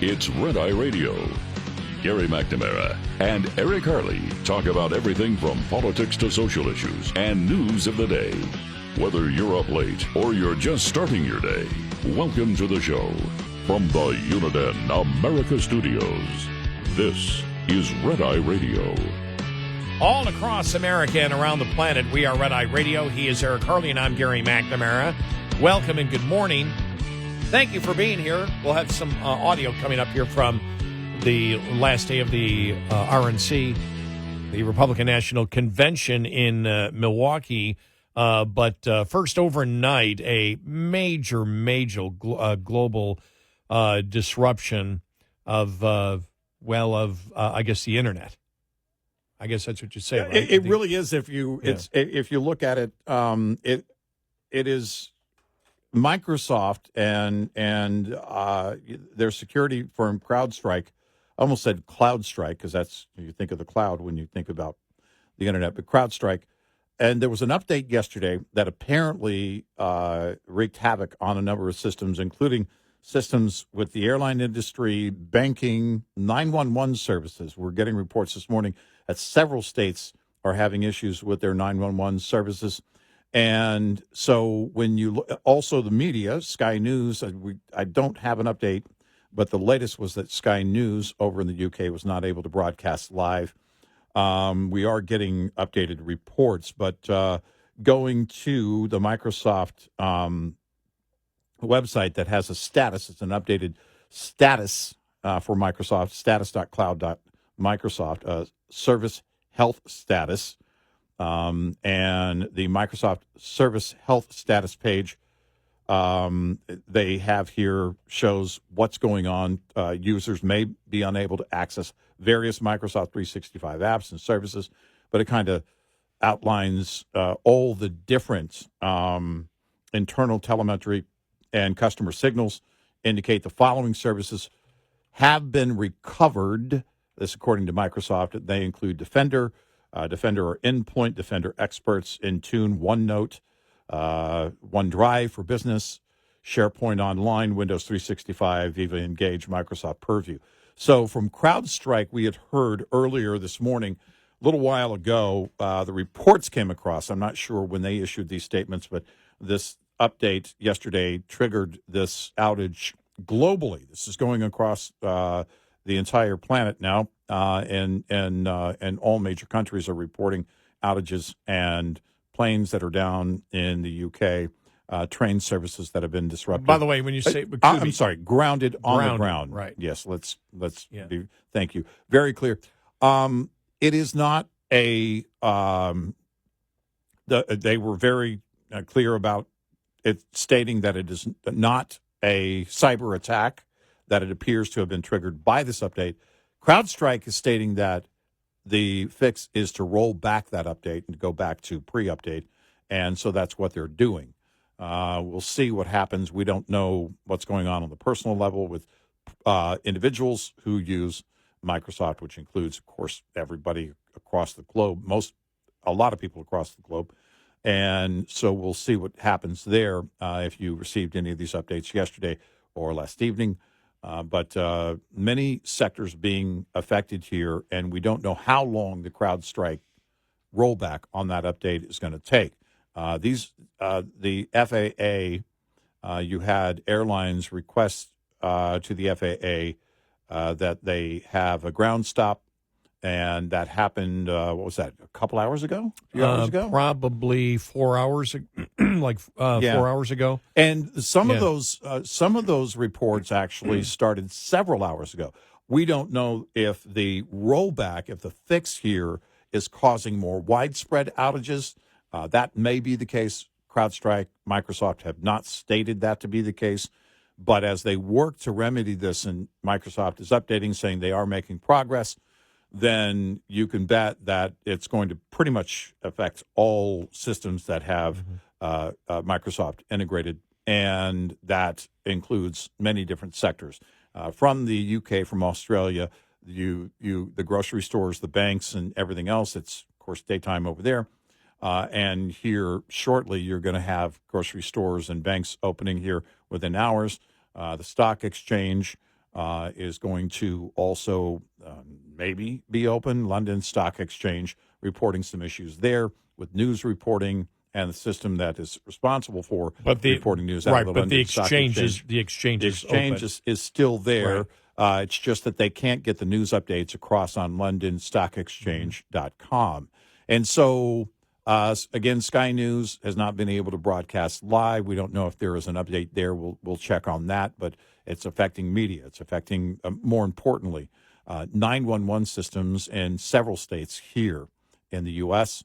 It's Red Eye Radio. Gary McNamara and Eric Harley talk about everything from politics to social issues and news of the day. Whether you're up late or you're just starting your day, welcome to the show. From the Uniden America Studios, this is Red Eye Radio. All across America and around the planet, we are Red Eye Radio. He is Eric Harley, and I'm Gary McNamara. Welcome and good morning. Thank you for being here. We'll have some audio coming up here from the last day of the RNC, the Republican National Convention in Milwaukee. But first, overnight, a major global disruption of I guess, the internet. I guess that's what you say, right? It really is. If you look at it, it is Microsoft and their security firm CrowdStrike. I almost said CloudStrike because that's, you think of the cloud when you think about the internet, but CrowdStrike. And there was an update yesterday that apparently wreaked havoc on a number of systems, including systems with the airline industry, banking, 911 services. We're getting reports this morning that several states are having issues with their 911 services. And so when you look, also the media, Sky News, I don't have an update, but the latest was that Sky News over in the UK was not able to broadcast live. We are getting updated reports, but going to the Microsoft website that has a status, it's an updated status for Microsoft, status.cloud.microsoft, service health status. And the Microsoft Service Health Status page they have here shows what's going on. Users may be unable to access various Microsoft 365 apps and services, but it kind of outlines all the different internal telemetry and customer signals indicate the following services have been recovered. This according to Microsoft. They include Defender, Defender or Endpoint, Defender Experts, Intune, OneNote, OneDrive for Business, SharePoint Online, Windows 365, Viva Engage, Microsoft Purview. So from CrowdStrike, we had heard earlier this morning, a little while ago, the reports came across. I'm not sure when they issued these statements, but this update yesterday triggered this outage globally. This is going across the entire planet now. And all major countries are reporting outages and planes that are down in the UK, train services that have been disrupted. By the way, when you say I'm sorry, grounded on the ground. Right. Yes, let's be, thank you. Very clear. It is not a they were very clear about it, stating that it is not a cyber attack, that it appears to have been triggered by this update. CrowdStrike is stating that the fix is to roll back that update and go back to pre-update, and so that's what they're doing. We'll see what happens. We don't know what's going on the personal level with individuals who use Microsoft, which includes, of course, everybody across the globe, a lot of people across the globe. And so we'll see what happens there if you received any of these updates yesterday or last evening. But many sectors being affected here, and we don't know how long the CrowdStrike rollback on that update is going to take. The FAA, you had airlines request to the FAA that they have a ground stop, and that happened, what was that, a couple hours ago? A few hours ago? Probably 4 hours, 4 hours ago. And some of those reports actually started several hours ago. We don't know if the rollback, if the fix here is causing more widespread outages. That may be the case. CrowdStrike, Microsoft have not stated that to be the case. But as they work to remedy this, and Microsoft is updating, saying they are making progress, then you can bet that it's going to pretty much affect all systems that have Microsoft integrated, and that includes many different sectors. From the UK, from Australia, the grocery stores, the banks, and everything else. It's, of course, daytime over there. And here shortly, you're going to have grocery stores and banks opening here within hours. The stock exchange, is going to also maybe be open. London Stock Exchange reporting some issues there with news reporting and the system that is responsible for reporting news out of the London Stock Exchange. The exchange is still there. Right. It's just that they can't get the news updates across on LondonStockExchange.com. And so, again, Sky News has not been able to broadcast live. We don't know if there is an update there. We'll check on that, but it's affecting media. It's affecting, more importantly, 911 systems in several states here in the U.S.,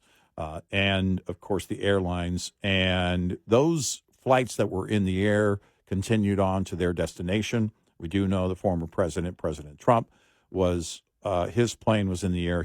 and, of course, the airlines. And those flights that were in the air continued on to their destination. We do know the former president, President Trump, was his plane was in the air.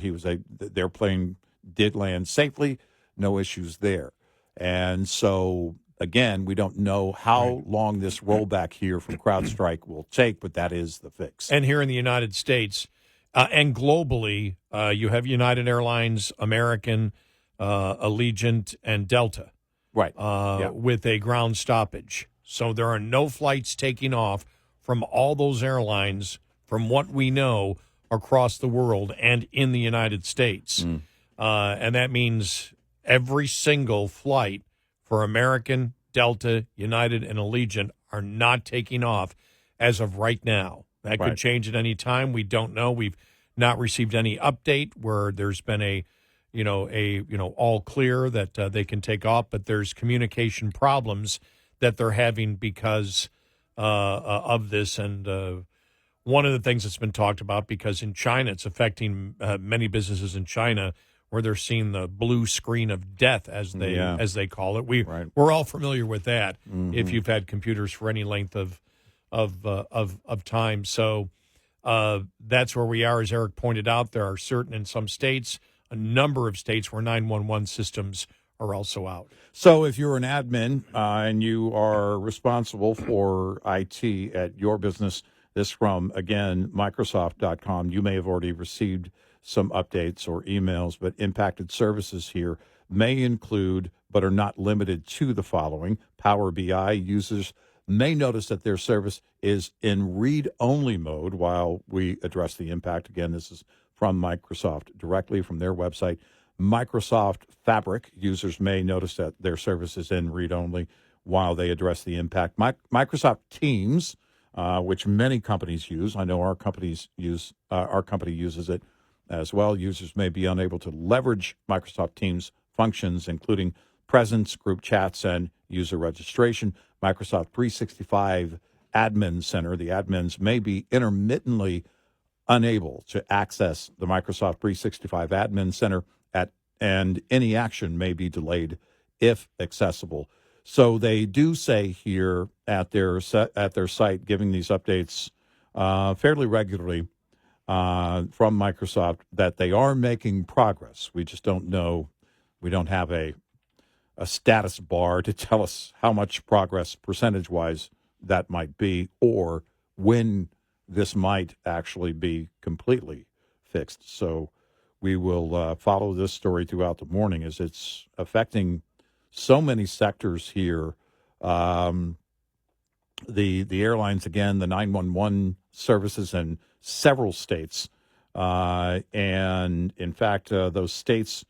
Their plane did land safely, no issues there. And so, again, we don't know how long this rollback here from CrowdStrike will take, but that is the fix. And here in the United States and globally, you have United Airlines, American, Allegiant, and Delta, right? With a ground stoppage. So there are no flights taking off from all those airlines, from what we know, across the world and in the United States. And that means every single flight for American, Delta, United, and Allegiant are not taking off as of right now. That could change at any time. We don't know. We've not received any update where there's been a all clear that they can take off, but there's communication problems that they're having because of this. And one of the things that's been talked about, because in China, it's affecting many businesses in China, where they're seeing the blue screen of death, as they call it. We're all familiar with that. If you've had computers for any length of time. So that's where we are. As Eric pointed out, there are in some states, a number of states where 911 systems are also out. So if you're an admin and you are responsible for IT at your business, this from, again, Microsoft.com, you may have already received some updates or emails, but impacted services here may include, but are not limited to, the following. Power BI users may notice that their service is in read-only mode while we address the impact. Again, this is from Microsoft directly from their website. Microsoft Fabric users may notice that their service is in read-only while they address the impact. Microsoft Teams, which many companies use. I know our company uses it as well. Users may be unable to leverage Microsoft Teams functions, including presence, group chats, and user registration. Microsoft 365 Admin Center, the admins may be intermittently unable to access the Microsoft 365 Admin Center and any action may be delayed if accessible. So they do say here at their site, giving these updates fairly regularly from Microsoft, that they are making progress. We just don't know. We don't have a status bar to tell us how much progress percentage-wise that might be, or when this might actually be completely fixed. So we will follow this story throughout the morning as it's affecting so many sectors here. The airlines, again, the 911 services in several states. And, in fact, those states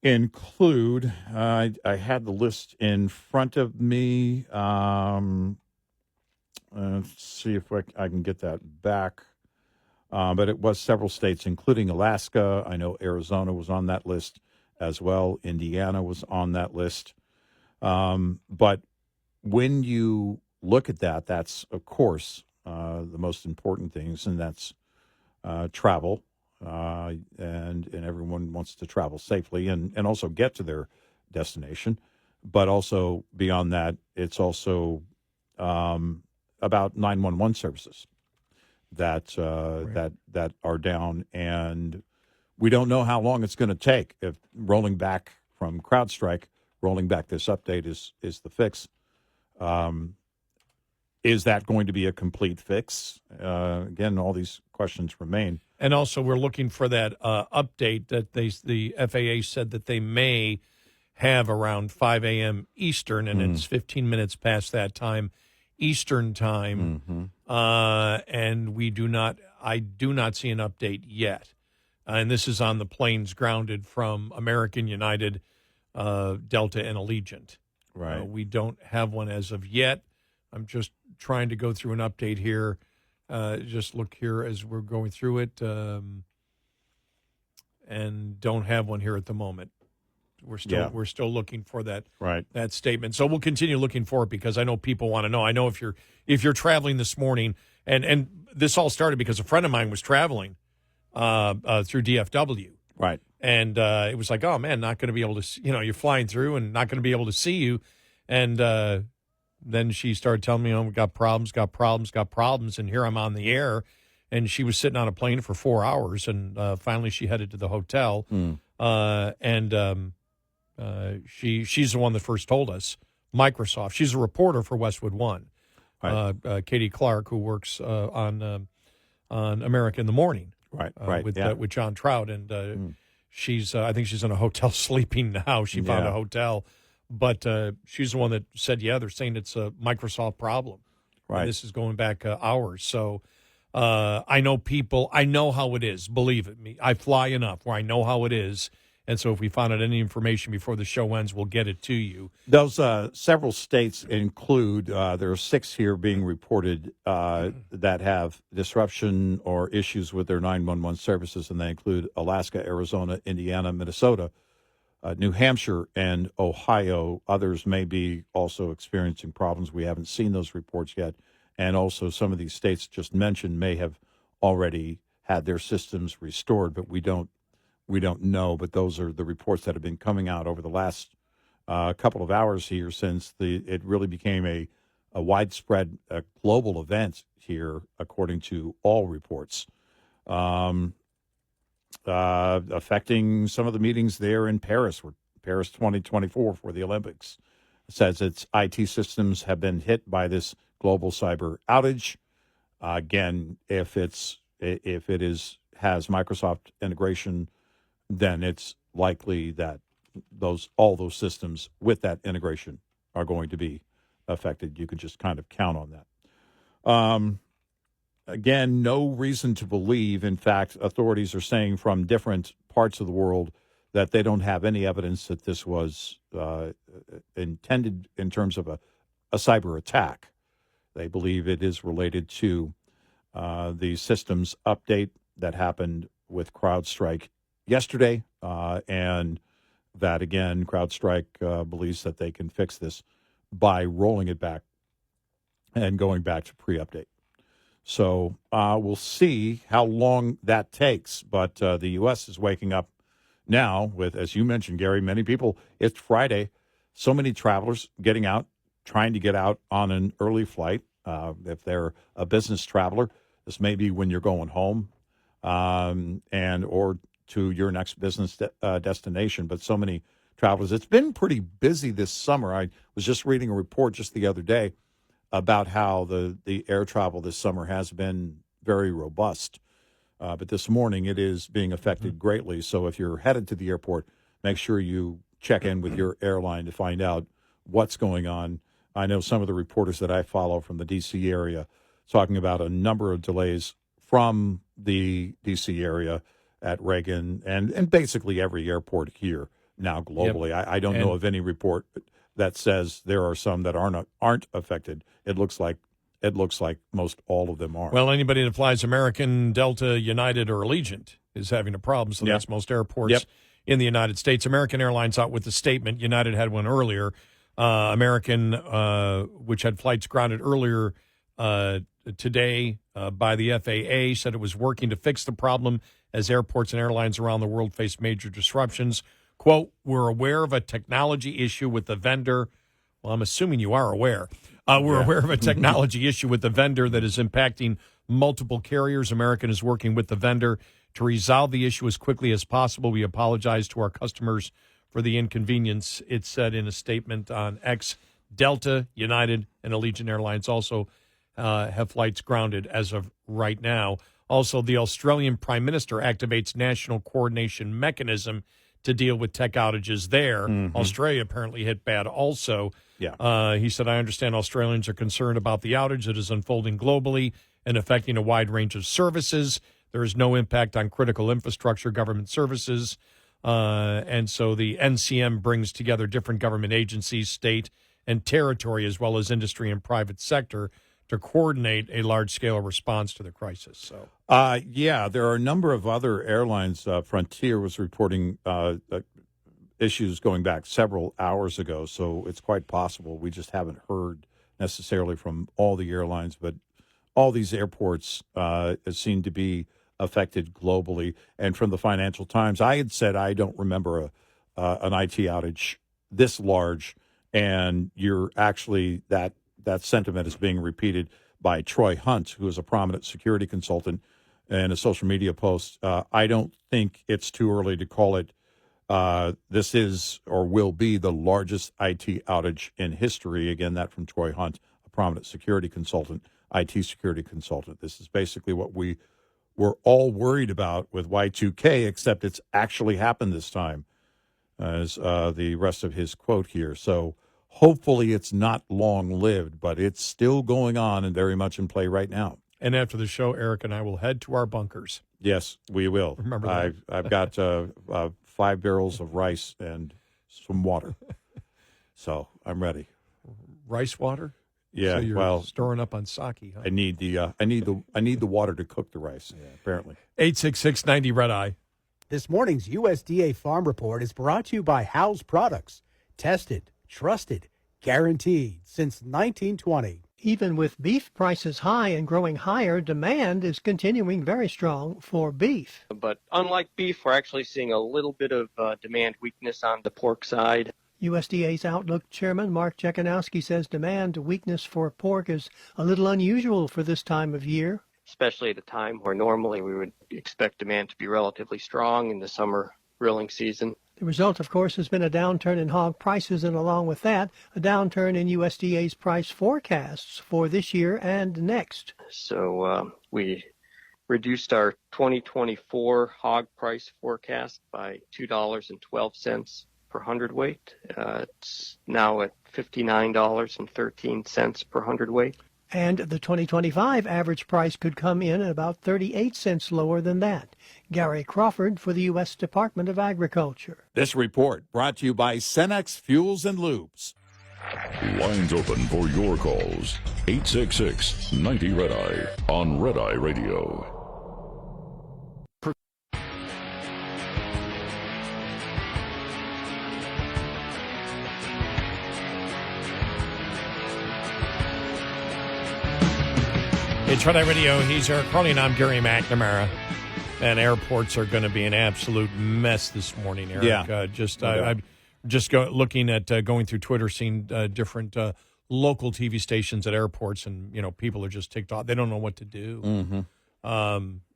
include, I had the list in front of me. Let's see if I can get that back. But it was several states, including Alaska. I know Arizona was on that list as well. Indiana was on that list. But when you look at that, that's, of course, the most important things, and that's travel. And everyone wants to travel safely and also get to their destination. But also beyond that, it's also about 911 services that are down, and we don't know how long it's going to take. If rolling back from CrowdStrike, rolling back this update is the fix. Is that going to be a complete fix? Again, all these questions remain. And also, we're looking for that update that the FAA said that they may have around 5 a.m. Eastern, and it's 15 minutes past that time Eastern time, and I do not see an update yet. And this is on the planes grounded from American, United, Delta, and Allegiant. Right. We don't have one as of yet. I'm just trying to go through an update here. Just look here as we're going through it, and don't have one here at the moment. We're still looking for that statement. So we'll continue looking for it because I know people want to know. I know if you're traveling this morning, and this all started because a friend of mine was traveling through DFW. Right. And it was like, oh, man, not going to be able to, you're flying through and not going to be able to see you. And then she started telling me, we got problems. And here I'm on the air. And she was sitting on a plane for 4 hours. And finally she headed to the hotel. She's the one that first told us, Microsoft. She's a reporter for Westwood One. Right. Katie Clark, who works on America in the Morning. Right. With John Trout. And she's I think she's in a hotel sleeping now. She found a hotel. But she's the one that said, they're saying it's a Microsoft problem. Right. And this is going back hours. So I know how it is. Believe it me. I fly enough where I know how it is. And so if we find out any information before the show ends, we'll get it to you. Those several states include, there are 6 here being reported that have disruption or issues with their 911 services, and they include Alaska, Arizona, Indiana, Minnesota, New Hampshire, and Ohio. Others may be also experiencing problems. We haven't seen those reports yet. And also some of these states just mentioned may have already had their systems restored, but we don't know. But those are the reports that have been coming out over the last couple of hours here since it really became a widespread global event here, according to all reports. Affecting some of the meetings there in Paris 2024 for the Olympics. It says its IT systems have been hit by this global cyber outage. Again, if it has Microsoft integration, then it's likely that all those systems with that integration are going to be affected. You can just kind of count on that. Again, no reason to believe. In fact, authorities are saying from different parts of the world that they don't have any evidence that this was intended in terms of a cyber attack. They believe it is related to the systems update that happened with CrowdStrike yesterday, and that, again, CrowdStrike believes that they can fix this by rolling it back and going back to pre-update. So we'll see how long that takes. But the U.S. is waking up now with, as you mentioned, Gary, many people, it's Friday, so many travelers getting out, trying to get out on an early flight. If they're a business traveler, this may be when you're going home or to your next business destination. But so many travelers. It's been pretty busy this summer. I was just reading a report just the other day about how the air travel this summer has been very robust. But this morning it is being affected greatly. So if you're headed to the airport, make sure you check in with your airline to find out what's going on. I know some of the reporters that I follow from the D.C. area talking about a number of delays from the D.C. area at Reagan and basically every airport here now globally. Yep. I don't know of any report that says there are some that aren't affected. It looks like most all of them are. Well, anybody that flies American, Delta, United, or Allegiant is having a problem. So that's most airports in the United States. American Airlines out with a statement. United had one earlier. American, which had flights grounded earlier today by the FAA, said it was working to fix the problem as airports and airlines around the world face major disruptions. Quote, we're aware of a technology issue with the vendor. Well, I'm assuming you are aware. We're aware of a technology issue with the vendor that is impacting multiple carriers. American is working with the vendor to resolve the issue as quickly as possible. We apologize to our customers for the inconvenience, it said in a statement on X. Delta, United, and Allegiant Airlines also have flights grounded as of right now. Also, the Australian Prime Minister activates national coordination mechanism to deal with tech outages there. Australia apparently hit bad also. Yeah. He said, I understand Australians are concerned about the outage that is unfolding globally and affecting a wide range of services. There is no impact on critical infrastructure, government services. And so the NCM brings together different government agencies, state and territory, as well as industry and private sector, to coordinate a large-scale response to the crisis. So, yeah, there are a number of other airlines. Frontier was reporting issues going back several hours ago, so it's quite possible. We just haven't heard necessarily from all the airlines, but all these airports seem to be affected globally. And from the Financial Times, I had said I don't remember an IT outage this large, and you're actually that sentiment is being repeated by Troy Hunt, who is a prominent security consultant, in a social media post. I don't think it's too early to call it. This is or will be the largest IT outage in history. Again, that from Troy Hunt, a prominent security consultant, IT security consultant. This is basically what we were all worried about with Y2K, except it's actually happened this time, as the rest of his quote here. So hopefully it's not long-lived, but it's still going on and very much in play right now. And after the show, Eric and I will head to our bunkers. Yes, we will. Remember that. I've got 5 barrels of rice and some water, so I'm ready. Rice water? Yeah, so you're well, storing up on sake, huh? I need the water to cook the rice. Yeah, apparently. 866-90 Red Eye. This morning's USDA Farm Report is brought to you by House Products. Tested, trusted, guaranteed since 1920. Even with beef prices high and growing higher, demand is continuing very strong for beef. But unlike beef, we're actually seeing a little bit of demand weakness on the pork side. USDA's Outlook Chairman Mark Jekanowski says demand weakness for pork is a little unusual for this time of year. Especially at a time where normally we would expect demand to be relatively strong in the summer grilling season. The result, of course, has been a downturn in hog prices, and along with that, a downturn in USDA's price forecasts for this year and next. So we reduced our 2024 hog price forecast by $2.12 per hundredweight. It's now at $59.13 per hundredweight. And the 2025 average price could come in at about 38 cents lower than that. Gary Crawford for the U.S. Department of Agriculture. This report brought to you by Cenex Fuels and Lubes. Lines open for your calls. 866-90 Red Eye on Red Eye Radio. It's Red Eye Radio. He's Eric Harley, and I'm Gary McNamara. And airports are going to be an absolute mess this morning, Eric. Yeah. I'm just looking at going through Twitter, seeing different local TV stations at airports, and people are just ticked off. They don't know what to do. Mm-hmm.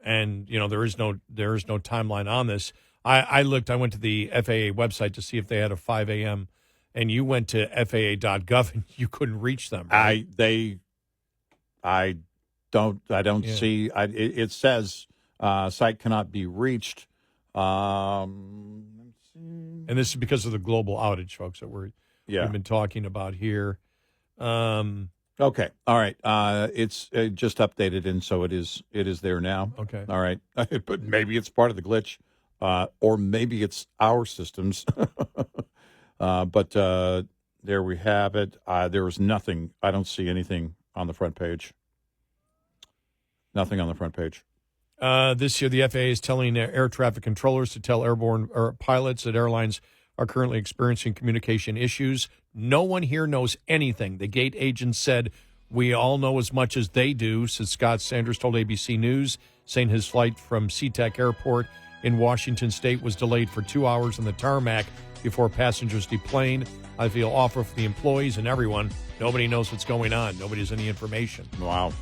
And there is no timeline on this. I looked. I went to the FAA website to see if they had a 5 a.m. and you went to FAA.gov and you couldn't reach them. Right? I don't Yeah. see. It says site cannot be reached. And this is because of the global outage, folks, that we've been talking about here. Okay, all right. It's just updated, and so it is there now. Okay, all right. But maybe it's part of the glitch, or maybe it's our systems. But there we have it. There is nothing. I don't see anything on the front page. Nothing on the front page. This year, the FAA is telling air traffic controllers to tell airborne pilots that airlines are currently experiencing communication issues. No one here knows anything. The gate agent said, "We all know as much as they do," said Scott Sanders told ABC News, saying his flight from SeaTac Airport in Washington State was delayed for 2 hours on the tarmac before passengers deplaned. "I feel awful for the employees and everyone. Nobody knows what's going on. Nobody has any information." Wow.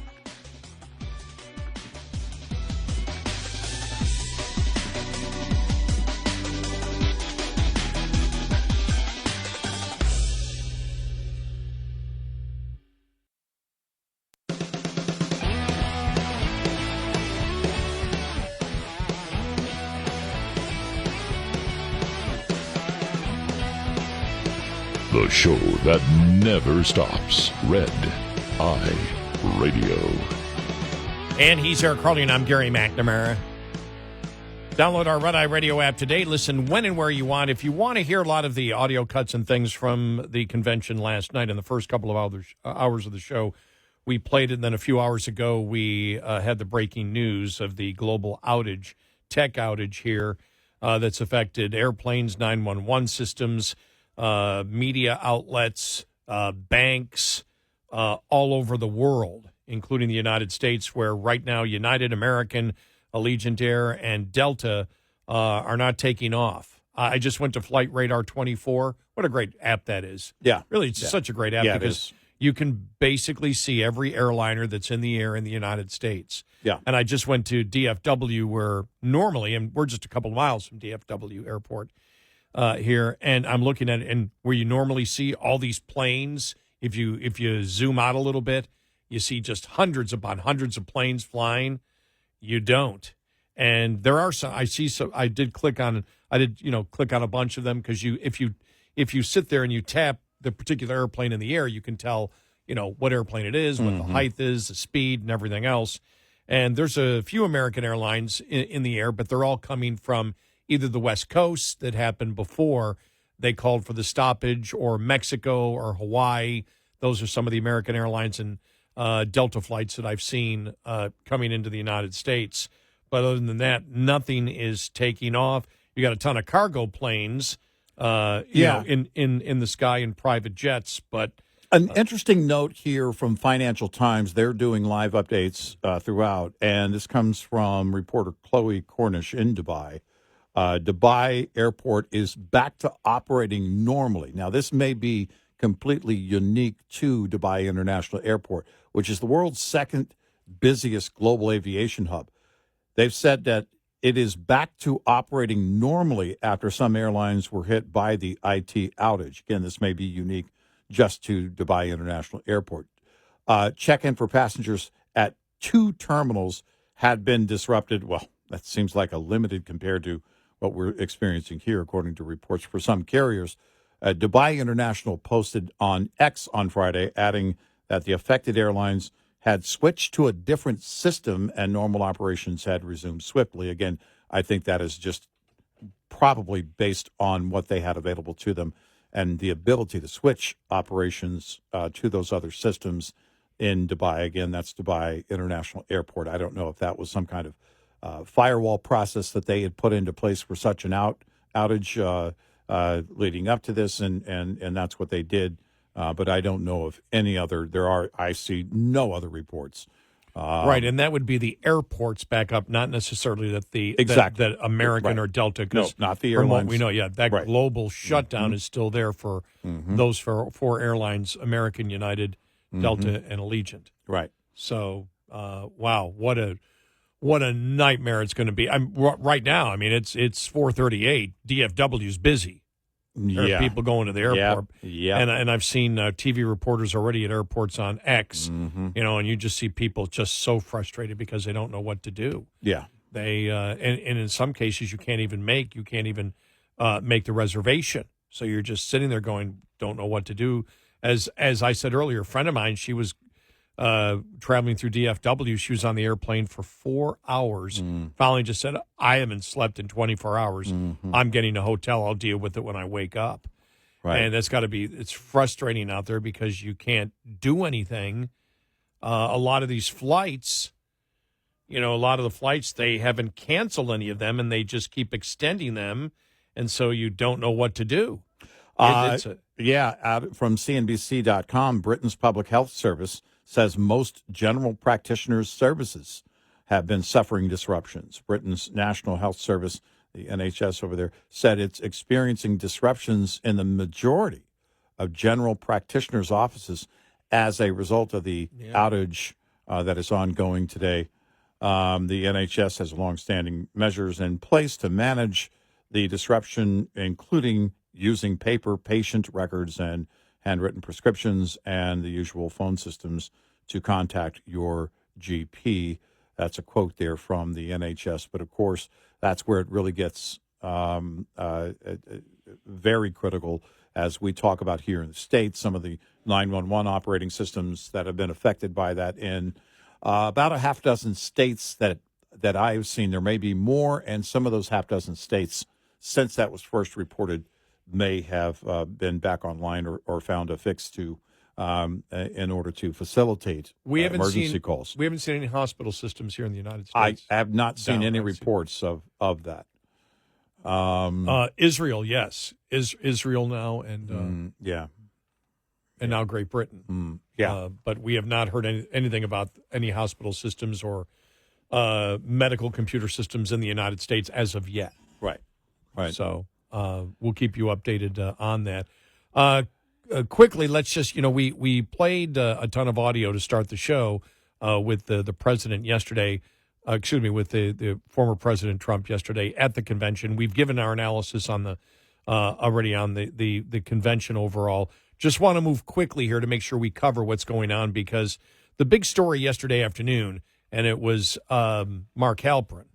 The show that never stops. Red Eye Radio. And he's Eric Harley, and I'm Gary McNamara. Download our Red Eye Radio app today. Listen when and where you want. If you want to hear a lot of the audio cuts and things from the convention last night in the first couple of hours of the show, we played it. And then a few hours ago, we had the breaking news of the global outage, tech outage here that's affected airplanes, 911 systems, media outlets, banks all over the world, including the United States, where right now United, American, Allegiant Air, and Delta are not taking off. I just went to Flight Radar 24. What a great app that is. Yeah. Really, it's such a great app because you can basically see every airliner that's in the air in the United States. Yeah. And I just went to DFW where normally, and we're just a couple of miles from DFW Airport here, and I'm looking at it, and where you normally see all these planes, if you zoom out a little bit, you see just hundreds upon hundreds of planes flying. You don't. And there are some, I see some, I did click on a bunch of them because if you sit there and you tap the particular airplane in the air, you can tell, what airplane it is, what the height is, the speed, and everything else. And there's a few American airlines in the air, but they're all coming from either the West Coast that happened before they called for the stoppage, or Mexico or Hawaii. Those are some of the American airlines and Delta flights that I've seen coming into the United States. But other than that, nothing is taking off. You got a ton of cargo planes, in the sky in private jets. But an interesting note here from Financial Times. They're doing live updates throughout, and this comes from reporter Chloe Cornish in Dubai. Dubai Airport is back to operating normally. Now, this may be completely unique to Dubai International Airport, which is the world's second busiest global aviation hub. They've said that it is back to operating normally after some airlines were hit by the IT outage. Again, this may be unique just to Dubai International Airport. Check-in for passengers at 2 terminals had been disrupted. Well, that seems like a limited compared to what we're experiencing here, according to reports for some carriers. Dubai International posted on X on Friday, adding that the affected airlines had switched to a different system and normal operations had resumed swiftly. Again, I think that is just probably based on what they had available to them and the ability to switch operations to those other systems in Dubai. Again, that's Dubai International Airport. I don't know if that was some kind of firewall process that they had put into place for such an outage leading up to this, and that's what they did. But I don't know if any other, I see no other reports. Right, and that would be the airports back up, not necessarily that American or Delta. No, not the from airlines. what we know, that global shutdown is still there for those four airlines: American, United, Delta, and Allegiant. Right. So, wow, what a nightmare it's going to be. Right now. I mean, it's 4:38. DFW's busy. There are people going to the airport. Yeah. And I've seen TV reporters already at airports on X, and you just see people just so frustrated because they don't know what to do. Yeah. They and in some cases you can't even make the reservation. So you're just sitting there going, don't know what to do. As I said earlier, a friend of mine, she was traveling through DFW. She was on the airplane for 4 hours. Finally just said, I haven't slept in 24 hours. I'm getting a hotel. I'll deal with it when I wake up. Right. And that's got to be, it's frustrating out there because you can't do anything. A lot of these flights, they haven't canceled any of them and they just keep extending them. And so you don't know what to do. Out from CNBC.com, Britain's Public Health Service says most general practitioners' services have been suffering disruptions. Britain's National Health Service, the NHS over there, said it's experiencing disruptions in the majority of general practitioners' offices as a result of the outage that is ongoing today. The NHS has longstanding measures in place to manage the disruption, including using paper patient records and handwritten prescriptions and the usual phone systems to contact your GP. That's a quote there from the NHS. But, of course, that's where it really gets very critical as we talk about here in the States, some of the 911 operating systems that have been affected by that in about a half dozen states that I've seen. There may be more, and some of those half dozen states, since that was first reported, may have been back online or found a fix to in order to facilitate emergency calls. We haven't seen any hospital systems here in the United I States. have not seen any reports of that. Israel, yes, Israel now, and and now Great Britain. But we have not heard anything about any hospital systems or medical computer systems in the United States as of yet. Right. So we'll keep you updated on that. Quickly, let's just, we played a ton of audio to start the show with the president yesterday. With the former President Trump yesterday at the convention. We've given our analysis on the already on the convention overall. Just want to move quickly here to make sure we cover what's going on, because the big story yesterday afternoon, and it was Mark Halperin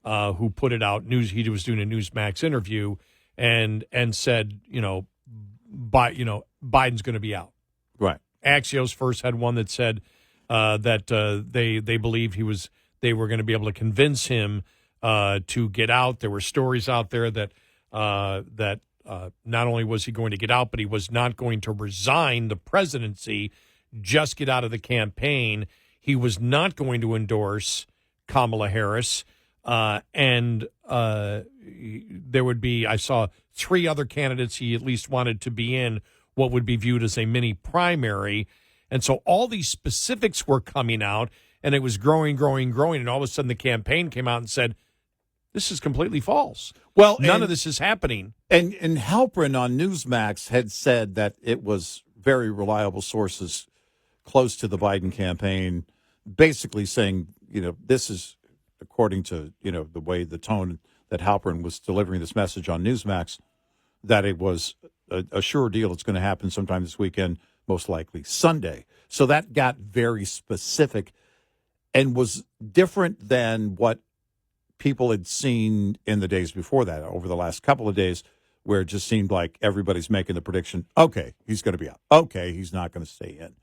who put it out. He was doing a Newsmax interview and said, Biden's going to be out. Right. Axios first had one that said that they believed they were going to be able to convince him to get out. There were stories out there that not only was he going to get out, but he was not going to resign the presidency, just get out of the campaign. He was not going to endorse Kamala Harris. And there would be, I saw 3 other candidates he at least wanted to be in what would be viewed as a mini primary. And so all these specifics were coming out, and it was growing. And all of a sudden the campaign came out and said, this is completely false. Well, none of this is happening. And Halperin on Newsmax had said that it was very reliable sources close to the Biden campaign, basically saying, this is according to, the tone that Halperin was delivering this message on Newsmax, that it was a sure deal. It's going to happen sometime this weekend, most likely Sunday. So that got very specific and was different than what people had seen in the days before that, over the last couple of days, where it just seemed like everybody's making the prediction, okay, he's going to be out. Okay, he's not going to stay in.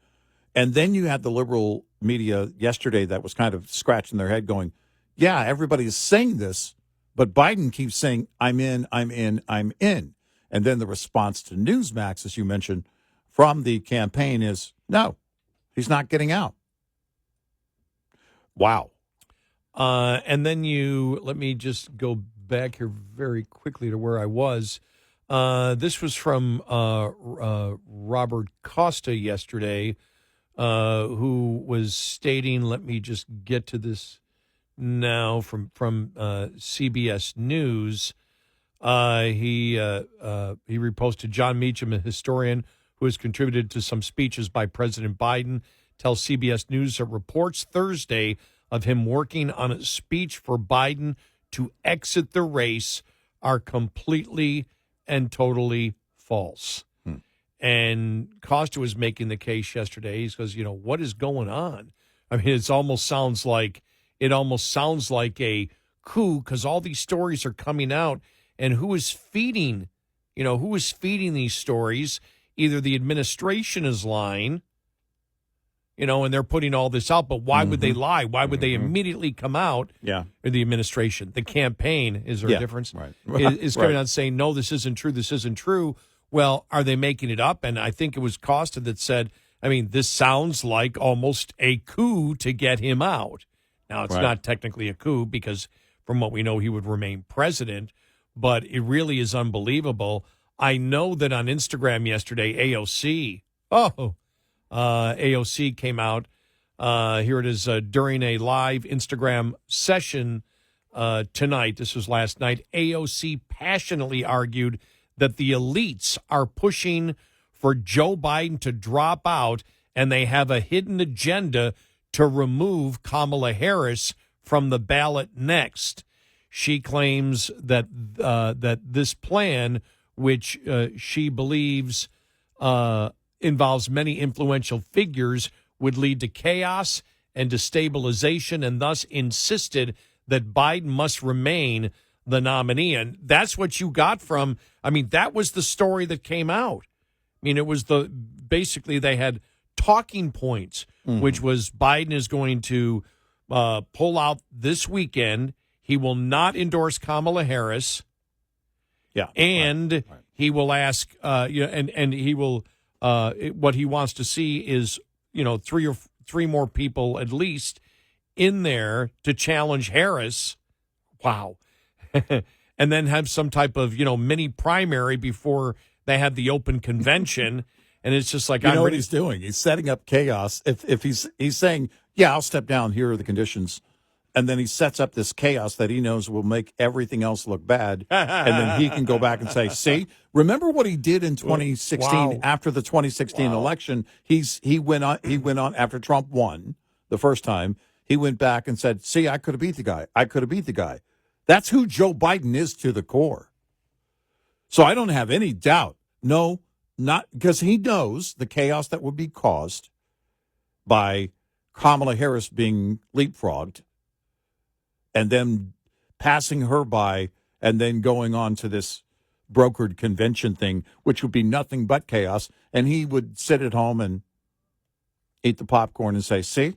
And then you had the liberal media yesterday that was kind of scratching their head going, yeah, everybody is saying this, but Biden keeps saying, I'm in. And then the response to Newsmax, as you mentioned, from the campaign is, no, he's not getting out. Wow. And then let me just go back here very quickly to where I was. This was from Robert Costa yesterday, who was stating, let me just get to this now, from CBS News. He reposted John Meacham, a historian who has contributed to some speeches by President Biden, tells CBS News that reports Thursday of him working on a speech for Biden to exit the race are completely and totally false. And Costa was making the case yesterday. He says, what is going on? I mean, it almost sounds like a coup, because all these stories are coming out, and who is feeding these stories? Either the administration is lying, and they're putting all this out, but why would they lie? Why would they immediately come out? Yeah. Or the administration, the campaign, is there a difference? Right. Is coming out saying, no, this isn't true. Well, are they making it up? And I think it was Costa that said, this sounds like almost a coup to get him out. Now, it's not technically a coup, because from what we know, he would remain president, but it really is unbelievable. I know that on Instagram yesterday, AOC came out. Here it is, during a live Instagram session tonight. This was last night. AOC passionately argued that the elites are pushing for Joe Biden to drop out, and they have a hidden agenda to remove Kamala Harris from the ballot next. She claims that this plan, which she believes involves many influential figures, would lead to chaos and destabilization, and thus insisted that Biden must remain the nominee. And that's what you got from, I mean, that was the story that came out. I mean, it was basically they had talking points, which was Biden is going to pull out this weekend. He will not endorse Kamala Harris. Yeah. And right. he will ask, and he will, what he wants to see is, three more people at least in there to challenge Harris. Wow. And then have some type of, mini primary before they have the open convention. And it's just like, what he's doing? He's setting up chaos. If he's saying, yeah, I'll step down, here are the conditions. And then he sets up this chaos that he knows will make everything else look bad. And then he can go back and say, see, remember what he did in 2016 after the 2016 election? He went on after Trump won the first time. He went back and said, see, I could have beat the guy. That's who Joe Biden is to the core. So I don't have any doubt. No, not because he knows the chaos that would be caused by Kamala Harris being leapfrogged and then passing her by and then going on to this brokered convention thing, which would be nothing but chaos. And he would sit at home and eat the popcorn and say, see,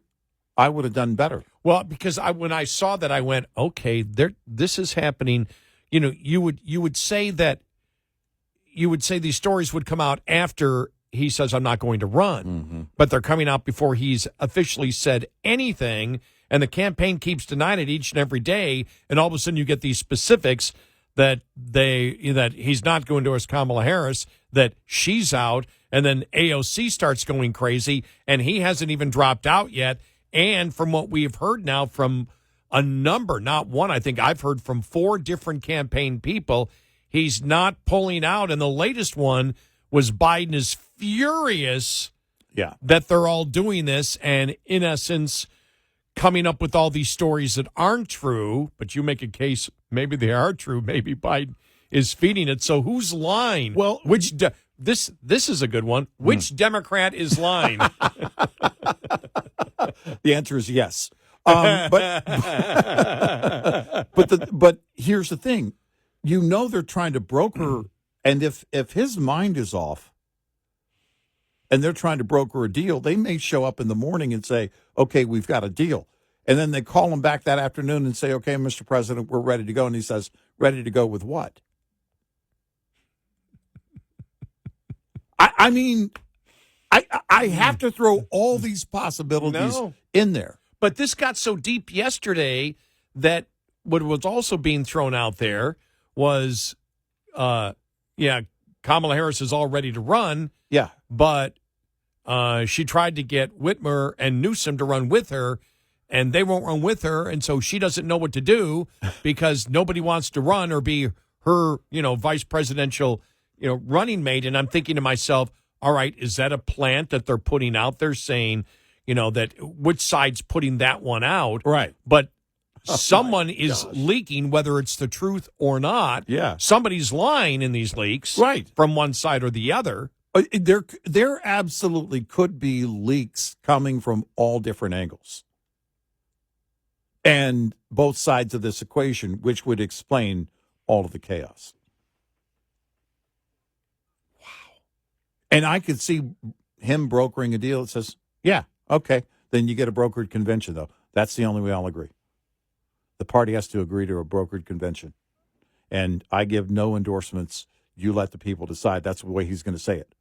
I would have done better. Well, because when I saw that, I went, okay, this is happening. You would say these stories would come out after he says, I'm not going to run, but they're coming out before he's officially said anything. And the campaign keeps denying it each and every day. And all of a sudden you get these specifics that he's not going to endorse Kamala Harris, that she's out. And then AOC starts going crazy and he hasn't even dropped out yet. And from what we've heard now from a number, not one, I think I've heard from 4 different campaign people, he's not pulling out. And the latest one was Biden is furious that they're all doing this. And in essence, coming up with all these stories that aren't true, but you make a case, maybe they are true, maybe Biden is feeding it. So who's lying? Well, this is a good one. Which Democrat is lying? The answer is yes. But here's the thing. They're trying to broker, and if his mind is off and they're trying to broker a deal, they may show up in the morning and say, okay, we've got a deal. And then they call him back that afternoon and say, okay, Mr. President, we're ready to go. And he says, ready to go with what? I mean, I have to throw all these possibilities in there. But this got so deep yesterday that what was also being thrown out there was, Kamala Harris is all ready to run. Yeah. But she tried to get Whitmer and Newsom to run with her, and they won't run with her. And so she doesn't know what to do because nobody wants to run or be her, vice presidential, running mate. And I'm thinking to myself, all right, is that a plant that they're putting out there saying, that which side's putting that one out? Right. But someone is leaking, whether it's the truth or not. Yeah. Somebody's lying in these leaks. Right. From one side or the other. There absolutely could be leaks coming from all different angles. And both sides of this equation, which would explain all of the chaos. Wow. And I could see him brokering a deal that says, yeah, okay, then you get a brokered convention, though. That's the only way I'll agree. The party has to agree to a brokered convention. And I give no endorsements. You let the people decide. That's the way he's going to say it.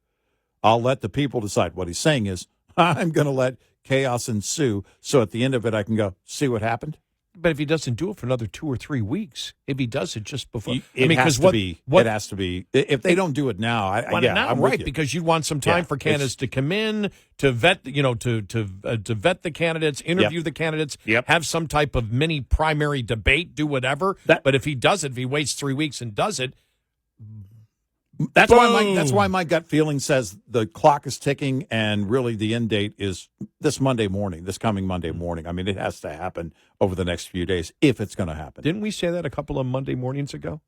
I'll let the people decide. What he's saying is, I'm going to let chaos ensue, so at the end of it, I can go, see what happened? But if he doesn't do it for another 2 or 3 weeks, if he does it just before, it has to be. It has to be. If they don't do it now, I'm right, with you. because you'd want some time for candidates to come in, to vet, to vet the candidates, interview the candidates, have some type of mini primary debate, do whatever. But if he does it, if he waits 3 weeks and does it, that's why my gut feeling says the clock is ticking, and really the end date is this coming Monday morning. I mean, it has to happen over the next few days if it's going to happen. Didn't we say that a couple of Monday mornings ago?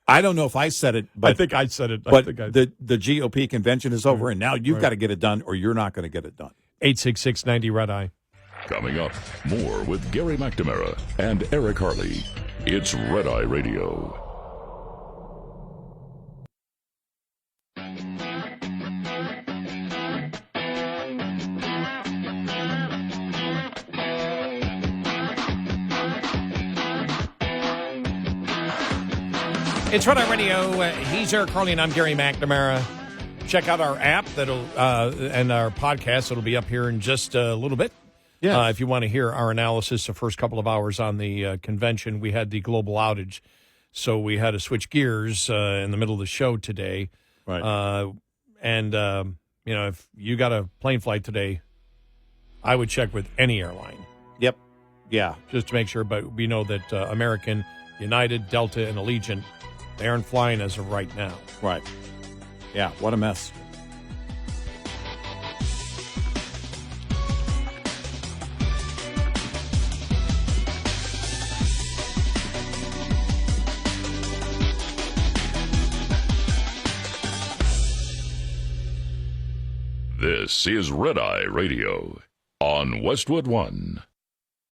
I don't know if I said it, but I think I said it. But the GOP convention is over, and now you've got to get it done, or you're not going to get it done. 866-90 Red Eye. Coming up, more with Gary McNamara and Eric Harley. It's Red Eye Radio. It's Red Eye Radio. He's Eric Harley, and I'm Gary McNamara. Check out our app and our podcast. It'll be up here in just a little bit. Yeah. If you want to hear our analysis the first couple of hours on the convention, we had the global outage, so we had to switch gears in the middle of the show today. Right. If you got a plane flight today, I would check with any airline. Yep. Yeah. Just to make sure. But we know that American, United, Delta, and Allegiant, they aren't flying as of right now. Right. Yeah. What a mess. This is Red Eye Radio on Westwood One.